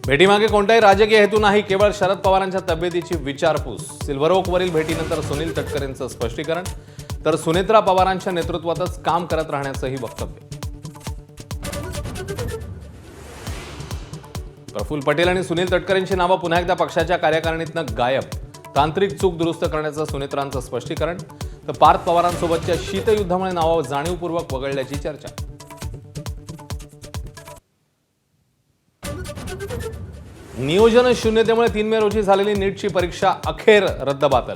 भेटीमागे कोणताही राजकीय हेतू नाही, केवळ शरद पवारांच्या तब्येतीची विचारपूस। सिल्व्हर ओकवरील भेटीनंतर सुनील तटकरेंचं स्पष्टीकरण, तर सुनेत्रा पवारांच्या नेतृत्वातच काम करत राहण्याचंही वक्तव्य। प्रफुल्ल पटेल आणि सुनील तटकरेंची नावं पुन्हा एकदा पक्षाच्या कार्यकारिणीतनं गायब। तांत्रिक चूक दुरुस्त करण्याचं सुनेत्रांचं स्पष्टीकरण, तर पार्थ पवारांसोबतच्या शीतयुद्धामुळे नावं जाणीवपूर्वक वगळल्याची चर्चा। नियोजन शून्यतेमुळे 3 मे रोजी झालेली नीटची परीक्षा अखेर रद्दबातल।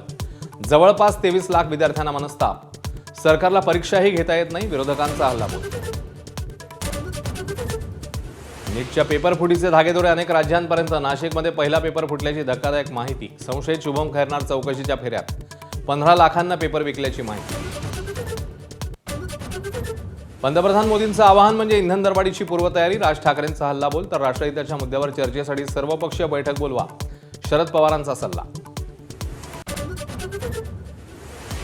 जवळपास 23 लाख विद्यार्थ्यांना मनस्ताप। सरकारला परीक्षाही घेता येत नाही, विरोधकांचा हल्लाबोल। नीटच्या पेपर फुटीचे धागेदोरे अनेक राज्यांपर्यंत। नाशिकमध्ये पहिला पेपर फुटल्याची धक्कादायक माहिती। संशयित शुभम खैरनार चौकशीच्या फेऱ्यात। 15 लाखांना पेपर विकल्याची माहिती। पंतप्रधान मोदींचं आवाहन म्हणजे इंधन दरवाढीची पूर्वतयारी। राज ठाकरेंचा हल्लाबोल, तर राष्ट्रहिताच्या मुद्द्यावर चर्चेसाठी सर्वपक्षीय बैठक बोलवा, शरद पवारांचा सल्ला।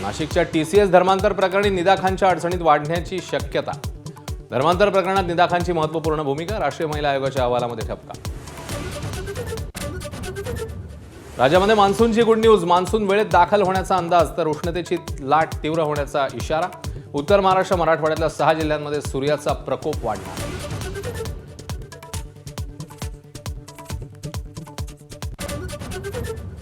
नाशिकच्या TCS धर्मांतर प्रकरणी निदा खानच्या अडचणीत वाढण्याची शक्यता। धर्मांतर प्रकरणात निदा खानची महत्त्वपूर्ण भूमिका, राष्ट्रीय महिला आयोगाच्या अहवालामध्ये ठपका। राज्यामध्ये मान्सूनची गुड न्यूज। मान्सून वेळेत दाखल होण्याचा अंदाज, तर उष्णतेची लाट तीव्र होण्याचा इशारा। उत्तर महाराष्ट्र, मराठवाड्यातल्या 6 जिल्ह्यांमध्ये सूर्याचा प्रकोप वाढणार।